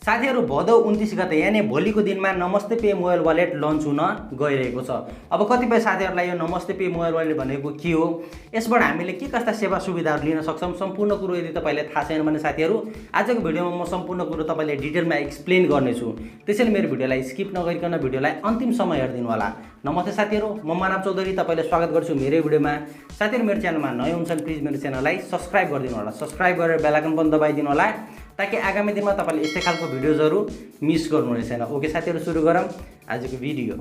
साथीहरु भदौ 29 गते यानी भोलिको दिनमा नमस्ते पे मोबाइल वालेट लन्च हुन गइरहेको छ। अब कतिपय साथीहरुलाई यो नमस्ते पे मोबाइल वालेट भनेको के हो, यसबाट हामीले के कस्ता सेवा सुविधाहरु लिन सक्छौं, सम्पूर्ण कुरो यदि तपाईले थाहा छैन भने साथीहरु आजको भिडियोमा म सम्पूर्ण कुरो तपाईले डिटेलमा एक्सप्लेन गर्ने छु। त्यसैले मेरो भिडियोलाई स्किप नगरिकन भिडियोलाई अन्तिमसम्म हेर्दिनु होला। नमस्ते साथीहरु, म मानव चौधरी तपाईलाई स्वागत गर्छु मेरो भिडियोमा। साथीहरु मेरो च्यानलमा नयाँ हुनुहुन्छ प्लिज मेरो च्यानललाई सब्स्क्राइब गरिदिनु होला। सब्स्क्राइब गरेर बेल आइकन पनि दबाइदिनु होला ताकि आगामी दिनमा तपाईले यस्तै खालको भिडियोजहरु मिस गर्नुहुने छैन। ओके साथीहरु, सुरु गरौँ आजको भिडियो।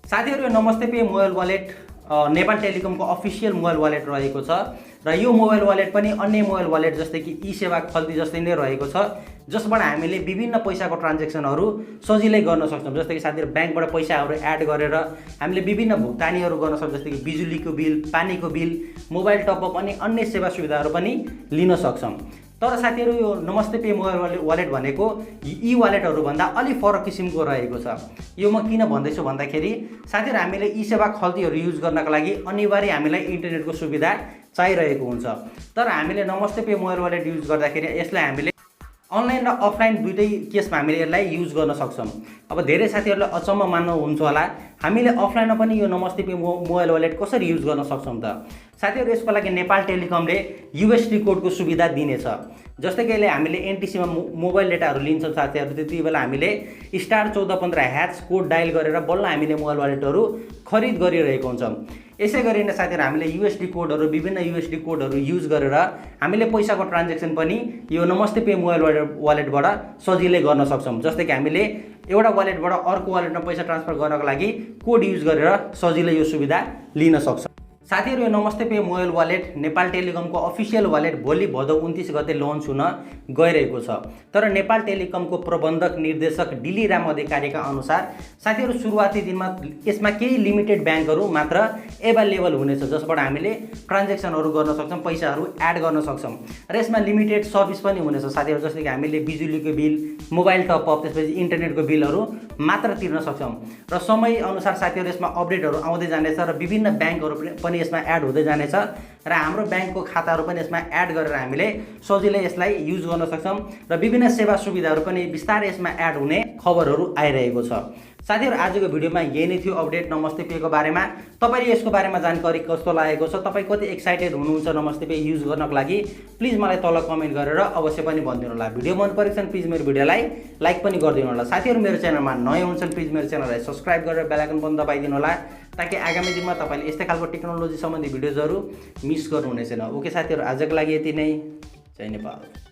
साथीहरु, यो Namaste pay mobile wallet Nepal टेलिकमको अफिसियल मोबाइल वालेट रहेको छ र यो मोबाइल वालेट पनि अन्य मोबाइल वालेट जस्तै कि ई सेवा खल्ती जस्तै नै रहेको छ, जसबाट हामीले विभिन्न पैसाको ट्रान्ज्याक्सनहरु सजिलै गर्न सक्छौं। जस्तै कि साथीहरु बैंकबाट पैसाहरु एड गरेर हामीले विभिन्न भुक्तानीहरु गर्न सक्छौं, जस्तै कि बिजुलीको बिल, पानीको बिल, मोबाइल टपअप अनि अन्य सेवा सुविधाहरु पनि लिन सक्छौं। तर साथीहरु यो नमस्ते पे मोबाइल वालेट भनेको ई वालेटहरु भन्दा अलि फरक किसिमको रहेको छ। यो म किन भन्दैछु भन्दाखेरि साथीहरु हामीले ई सेवा खल्तीहरु युज गर्नका लागि अनिवार्य हामीलाई इन्टरनेटको सुविधा चाहिरहेको हुन्छ। तर हामीले नमस्ते पे मोबाइल वालेट युज गर्दाखेरि यसलाई हामीले अनलाइन र अफलाइन दुईटै केसमा हामीले यसलाई युज गर्न सक्छौं। अब धेरै साथीहरुले अचम्म मान्नुहुन्छ होला, हामीले अफलाइनमा पनि यो नमस्ते पे मोबाइल वालेट कसरी युज गर्न सक्छौं त? साथीहरु यसको लागि नेपाल टेलिकमले यूएसडी कोडको सुविधा दिनेछ। जस्तै कि अहिले हामीले एनटीसीमा मोबाइल डेटाहरु लिन्छौं साथीहरु, त्यतिबेला हामीले *1415# कोड डायल गरेर बल्ल हामीले मोबाइल वालेटहरु खरिद गरिरहेको हुन्छौं। यसै गरिने साथीहरु हामीले यूएसडी कोडहरु, विभिन्न यूएसडी कोडहरु युज गरेर हामीले पैसाको ट्रान्ज्याक्सन पनि यो नमस्ते पे मोबाइल वालेटबाट सजिलै गर्न सक्छौं। जस्तै कि हामीले एउटा वालेटबाट अर्को वालेटमा पैसा ट्रान्सफर गर्नको लागि कोड युज गरेर सजिलै यो सुविधा लिन सक्छौं। साथीहरु यो Namaste pay mobile wallet Nepal टेलिकमको अफिसियल वालेट भोलि भदौ 29 गते लन्च हुन गइरहेको छ। तर नेपाल टेलिकमको प्रबन्धक निर्देशक डिली राम अधिकारीका अनुसार साथीहरु सुरुवाती दिनमा यसमा केही लिमिटेड ब्याङ्कहरु मात्र एभाइलेबल हुनेछ, जसबाट हामीले ट्रान्ज्याक्सनहरु गर्न सक्छौं, पैसाहरु एड गर्न सक्छौं र यसमा लिमिटेड सर्भिस पनि हुनेछ साथीहरु। जस्तै कि हामीले बिजुलीको बिल, मोबाइल टपअप, त्यसपछि इन्टरनेटको बिलहरु मात्र तिर्न सक्छौं र समय अनुसार साथीहरु यसमा अपडेटहरु आउँदै जानेछ र विभिन्न ब्याङ्कहरु पनि यसमा एड हुँदै जानेछ र हाम्रो ब्याङ्कको खाताहरु पनि यसमा एड गरेर हामीले सजिलै यसलाई युज गर्न सक्छौं र विभिन्न सेवा सुविधाहरु पनि बिस्तारै यसमा एड हुने खबरहरु आइरहेको छ। साथीहरु आजको भिडियोमा यही नै थियो अपडेट नमस्ते पे को बारेमा। तपाईले यसको बारेमा जानकारी कस्तो लागेको छ, तपाई कति एक्साइटेड हुनुहुन्छ नमस्ते पे युज गर्नको लागि, प्लिज मलाई तल कमेन्ट गरेर अवश्य पनि भनिदिनु होला। भिडियो मन परेको छ भने प्लिज मेरो भिडियोलाई लाइक पनि गरिदिनु होला। साथीहरु मेरो च्यानलमा नयाँ हुनुहुन्छ प्लिज मेरो च्यानललाई सब्स्क्राइब गरेर बेल आइकन पनि दबाइदिनु होला ताकि आगामी दिनमा तपाईले यस्तै खालको टेक्नोलोजी सम्बन्धी भिडियोजहरु मिस गर्नुहुने छैन। ओके साथीहरु, आजको लागि यति नै। जय नेपाल।